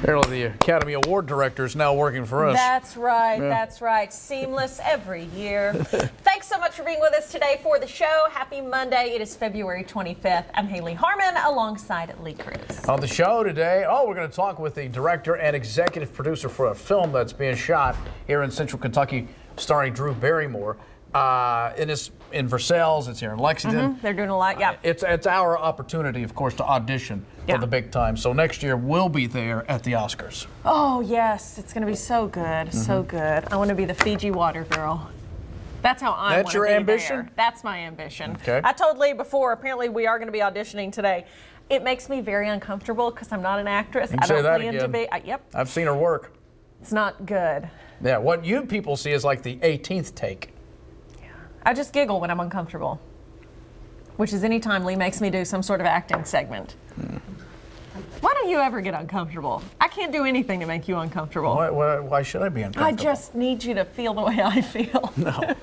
Apparently the Academy Award director is now working for us. That's right, Yeah. that's right. Seamless every year. Thanks so much for being with us today for the show. Happy Monday. It is February 25th. I'm Hayley Harmon alongside Lee Cruz. On the show today, we're going to talk with the director and executive producer for a film that's being shot here in Central Kentucky starring Drew Barrymore. It's in Versailles, it's here in Lexington. They're doing a lot, yeah. It's our opportunity, of course, to audition for the big time. So next year we'll be there at the Oscars. Oh, yes. It's going to be so good, so good. I want to be the Fiji water girl. That's how I want to be. That's your ambition? There. That's my ambition. Okay. I told Lee before, apparently we are going to be auditioning today. It makes me very uncomfortable because I'm not an actress. You can I say don't that plan again. to be. Yep. I've seen her work. It's not good. Yeah, what you people see is like the 18th take. I just giggle when I'm uncomfortable, which is any time Lee makes me do some sort of acting segment. Why don't you ever get uncomfortable? I can't do anything to make you uncomfortable. Why should I be uncomfortable? I just need you to feel the way I feel. No.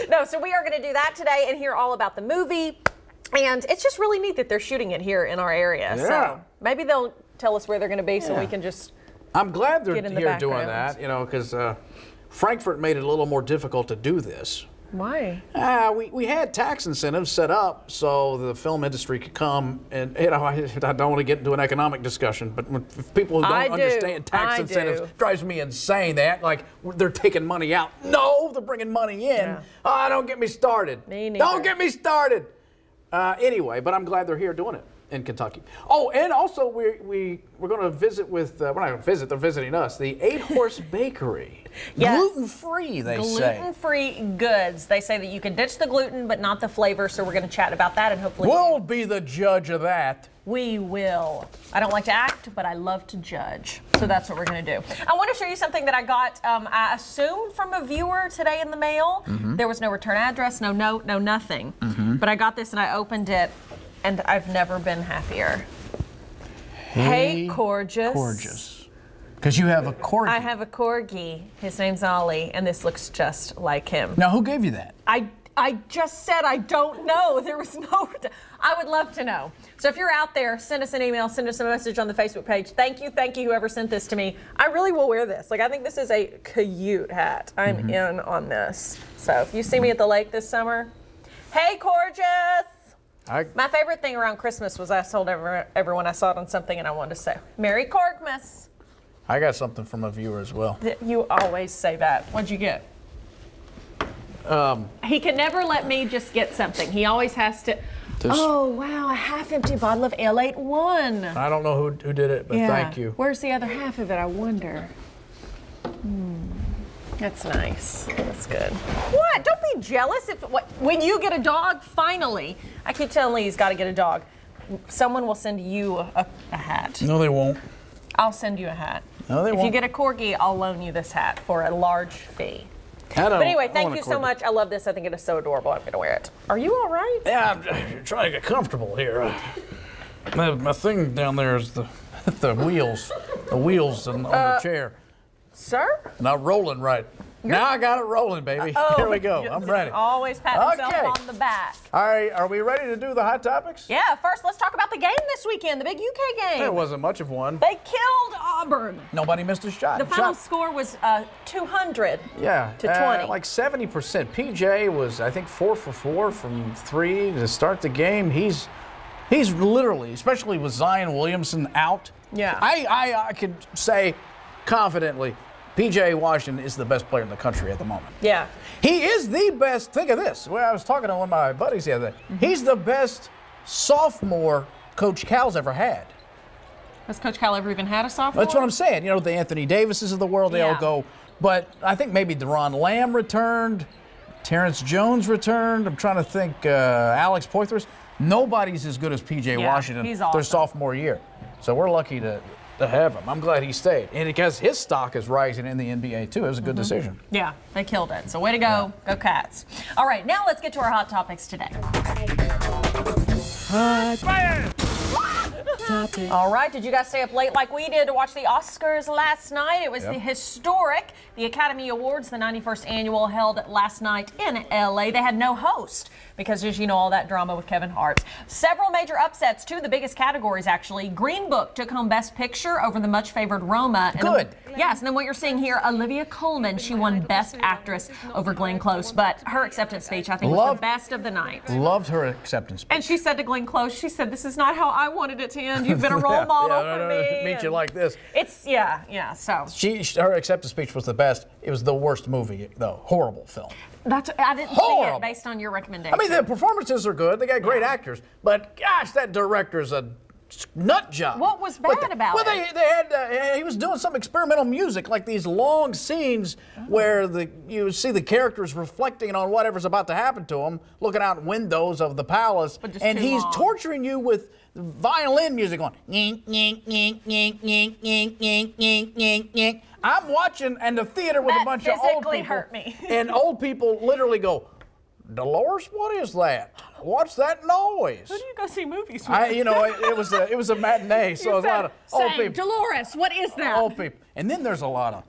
No, so we are going to do that today and hear all about the movie. And it's just really neat that they're shooting it here in our area. Yeah. So maybe they'll tell us where they're going to be so we can just I'm glad they're get in the here doing background. that, you know, because Frankfurt made it a little more difficult to do this. Why? We had tax incentives set up so the film industry could come and, you know, I don't want to get into an economic discussion, but when people who don't understand tax incentives drives me insane. They act like they're taking money out. No, they're bringing money in. Yeah. Oh, don't get me started. Me neither. Don't get me started. Anyway, but I'm glad they're here doing it in Kentucky. Oh, and also we're going to visit with, we're not going to visit, they're visiting us, the 8-Horse Bakery. Yes. Gluten-free, they say. Gluten-free goods. They say that you can ditch the gluten but not the flavor, so we're going to chat about that and hopefully We'll be the judge of that. we will. I don't like to act, but I love to judge. So that's what we're going to do. I want to show you something that I got, I assumed from a viewer today in the mail. There was no return address, no note, no nothing. But I got this and I opened it, and I've never been happier. Hey, gorgeous. Gorgeous. Because you have a corgi. I have a corgi. His name's Ollie, and this looks just like him. Now, who gave you that? I just said I don't know. There was no. I would love to know. So if you're out there, send us an email, send us a message on the Facebook page. Thank you, whoever sent this to me. I really will wear this. Like, I think this is a cute hat. I'm in on this. So if you see me at the lake this summer, hey, gorgeous. My favorite thing around Christmas was I told everyone I saw it on something and I wanted to say, Merry Corkmas. I got something from a viewer as well. You always say that. What'd you get? He can never let me just get something. He always has to. Oh, wow, a half-empty bottle of L81. I don't know who did it, but thank you. Where's the other half of it, I wonder? That's nice. That's good. What? Don't be jealous when you get a dog, finally. I keep telling Lee he's got to get a dog. Someone will send you a hat. No, they won't. I'll send you a hat. No, they won't. If you get a corgi, I'll loan you this hat for a large fee. But anyway, thank you so much. I love this. I think it is so adorable. I'm going to wear it. Are you all right? Yeah, I'm trying to get comfortable here. My thing down there is the wheels. The wheels on the chair. Sir? Not rolling right. Now I got it rolling, baby. Here we go. I'm ready. Always pat himself on the back. All right, are we ready to do the hot topics? Yeah, first let's talk about the game this weekend, the big UK game. It wasn't much of one. They killed Auburn. Nobody missed a shot. The final score was 200 to 20. Like 70%. PJ was, I think, 4 for 4 from 3 to start the game. He's literally, especially with Zion Williamson out. Yeah. I can say confidently, P.J. Washington is the best player in the country at the moment. Yeah. He is the best. Think of this. Well, I was talking to one of my buddies the other day. He's the best sophomore Coach Cal's ever had. Has Coach Cal ever even had a sophomore? That's what I'm saying. You know, the Anthony Davises of the world, they all go. But I think maybe Deron Lamb returned. Terrence Jones returned. I'm trying to think. Alex Poythress. Nobody's as good as P.J. Washington he's awesome. their sophomore year. So we're lucky to have him. I'm glad he stayed. And because his stock is rising in the NBA, too. It was a good decision. Yeah, they killed it. So way to go. Go Cats. All right, now let's get to our hot topics today. Fire! topic. All right, did you guys stay up late like we did to watch the Oscars last night? It was the historic, the Academy Awards, the 91st annual, held last night in LA. They had no host because, as you know, all that drama with Kevin Hart. Several major upsets, two of the biggest categories, actually. Green Book took home Best Picture over the much-favored Roma. Good. Yes, and then what you're seeing here, Olivia Colman, she won Best Actress over Glenn Close, but her acceptance speech, I think, was the best of the night. Loved her acceptance speech. And she said to Glenn Close, she said, "This is not how I wanted it to end. You've been a role model for me." Meet you like this. It's, so. Her acceptance speech was the best. It was the worst movie, though. Horrible film. I didn't see it based on your recommendation. I mean, the performances are good. They got great actors. But, gosh, that director's a nut job. What was bad about it? Well, they had, he was doing some experimental music, like these long scenes where you see the characters reflecting on whatever's about to happen to them, looking out windows of the palace, and he's torturing you with violin music going. I'm watching, and the theater with a bunch of old people, hurt me. And old people literally go, "Dolores, what is that? What's that noise?" Who do you go see movies with? It was a matinee, so it was a lot of old people. "Dolores, what is that?" Old people, and then there's a lot of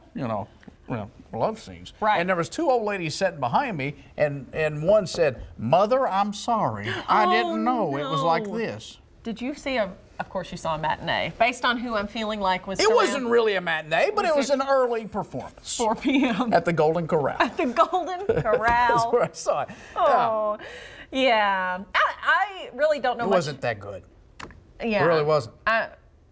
love scenes. Right. And there was two old ladies sitting behind me, and one said, "Mother, I'm sorry. I didn't know it was like this." Did you see of course you saw a matinee, based on who I'm feeling like was It wasn't really a matinee, but it was an early performance. 4 p.m. At the Golden Corral. At the Golden Corral. That's where I saw it. Oh, yeah. I really don't know It much. wasn't that good. Yeah. It really wasn't.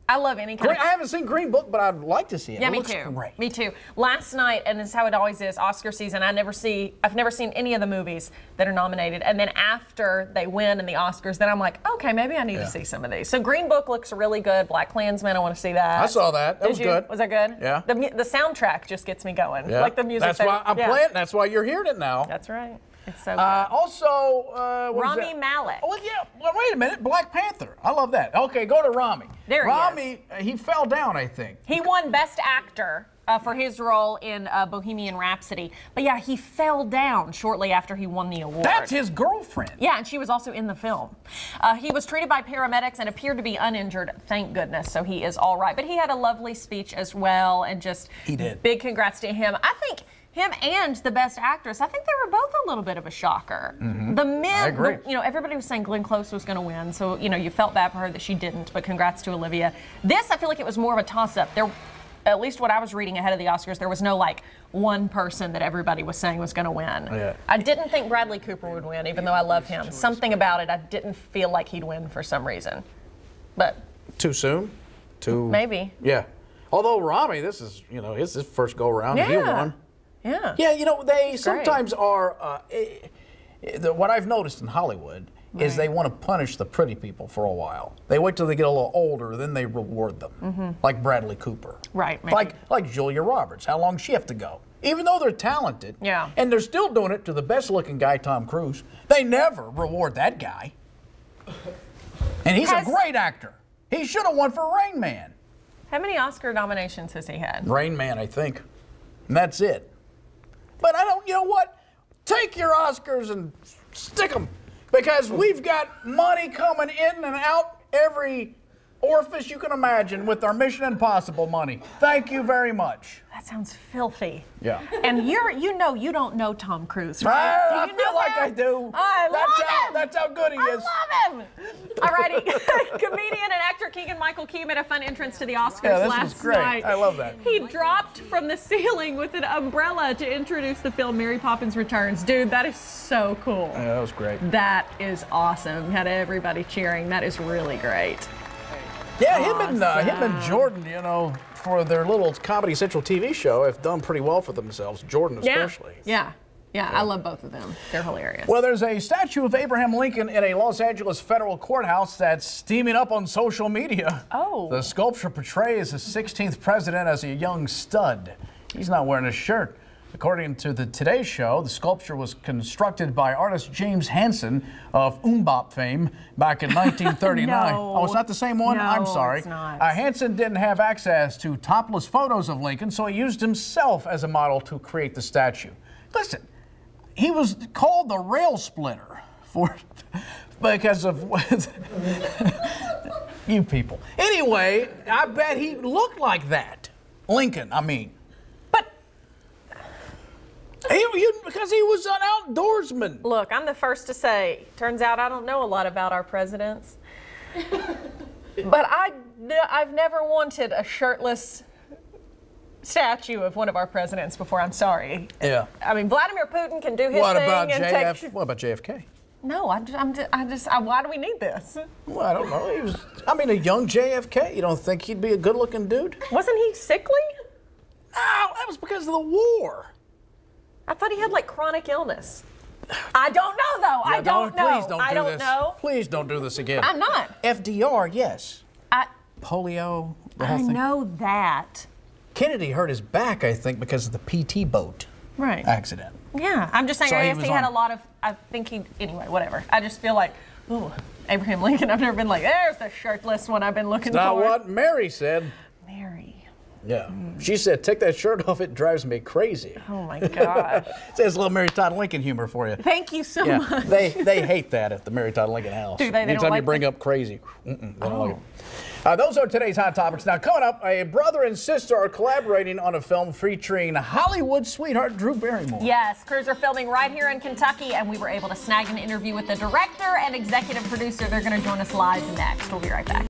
I love any kind of... I haven't seen Green Book, but I'd like to see it. Yeah, It me looks too. Great. Me too. Last night, and this is how it always is, Oscar season, I've never seen any of the movies that are nominated. And then after they win in the Oscars, then I'm like, okay, maybe I need to see some of these. So Green Book looks really good. Black Klansman, I want to see that. I saw that. That was good. Was that good? Yeah. The soundtrack just gets me going. Yeah. Like the music. That's why I'm playing. That's why you're hearing it now. That's right. It's so good. Also, Rami Malek. Oh, yeah. Well, wait a minute. Black Panther. I love that. Okay, go to Rami. There he is. Rami, he fell down, I think. He won Best Actor for his role in Bohemian Rhapsody. But yeah, he fell down shortly after he won the award. That's his girlfriend. Yeah, and she was also in the film. He was treated by paramedics and appeared to be uninjured, thank goodness, so he is all right. But he had a lovely speech as well, and just big congrats to him. I think him and the Best Actress, I think they were both a little bit of a shocker. The men, I agree. Everybody was saying Glenn Close was going to win, so, you felt bad for her that she didn't, but congrats to Olivia. This, I feel like it was more of a toss-up. At least what I was reading ahead of the Oscars, there was no, one person that everybody was saying was going to win. Yeah. I didn't think Bradley Cooper would win, even though I love him. Something about it, I didn't feel like he'd win for some reason. But too soon? Maybe. Yeah. Although Rami, this is, his first go-around. Yeah. He won. Yeah. Yeah, they sometimes are, what I've noticed in Hollywood is they want to punish the pretty people for a while. They wait till they get a little older, then they reward them. Like Bradley Cooper. Right. Maybe. Like Julia Roberts. How long does she have to go? Even though they're talented. Yeah. And they're still doing it to the best looking guy, Tom Cruise. They never reward that guy. And he's a great actor. He should have won for Rain Man. How many Oscar nominations has he had? Rain Man, I think. And that's it. But you know what? Take your Oscars and stick them. Because we've got money coming in and out every orifice you can imagine with our Mission Impossible money. Thank you very much. That sounds filthy. Yeah. And you don't know Tom Cruise, right? I feel like I do. I love him. That's how good he is. I love him. All righty. Comedian and actor Keegan-Michael Key made a fun entrance to the Oscars last was great. night. I love that. He dropped from the ceiling with an umbrella to introduce the film Mary Poppins Returns. Dude, that is so cool. Yeah, that was great. That is awesome. Had everybody cheering. That is really great. Yeah, him and Jordan, for their little Comedy Central TV show, have done pretty well for themselves. Jordan especially. Yeah, I love both of them. They're hilarious. Well, there's a statue of Abraham Lincoln in a Los Angeles federal courthouse that's steaming up on social media. Oh. The sculpture portrays the 16th president as a young stud. He's not wearing a shirt. According to the Today Show, the sculpture was constructed by artist James Hansen of Mbop fame back in 1939. No. Oh, it's not the same one? No, I'm sorry. it's not. Hansen didn't have access to topless photos of Lincoln, so he used himself as a model to create the statue. Listen, he was called the rail splitter because of You people. Anyway, I bet he looked like that. Lincoln, I mean. But because he was an outdoorsman. Look, I'm the first to say, turns out I don't know a lot about our presidents. But I've never wanted a shirtless statue of one of our presidents before. I'm sorry. Yeah. I mean, Vladimir Putin can do his What thing about and What about JFK? No, why do we need this? Well, I don't know. He was, a young JFK. You don't think he'd be a good-looking dude? Wasn't he sickly? No, that was because of the war. I thought he had like chronic illness. I don't know though. Yeah, I don't know. Please don't I do don't this. know. Please don't do this again. I'm not. FDR, yes. Polio, the whole thing. I know that. Kennedy hurt his back, I think, because of the PT boat accident. Yeah, I'm just saying. So I guess he had a lot of. Anyway, whatever. I just feel like, ooh, Abraham Lincoln. I've never been like, there's the shirtless one I've been looking for. Not what Mary said. Mary. Yeah. She said, take that shirt off, it drives me crazy. Oh my gosh. There's a little Mary Todd Lincoln humor for you. Thank you so much. They hate that at the Mary Todd Lincoln house. Do they? Anytime you bring up crazy. They don't like it. Those are today's hot topics. Now, coming up, a brother and sister are collaborating on a film featuring Hollywood sweetheart Drew Barrymore. Yes, crews are filming right here in Kentucky, and we were able to snag an interview with the director and executive producer. They're going to join us live next. We'll be right back.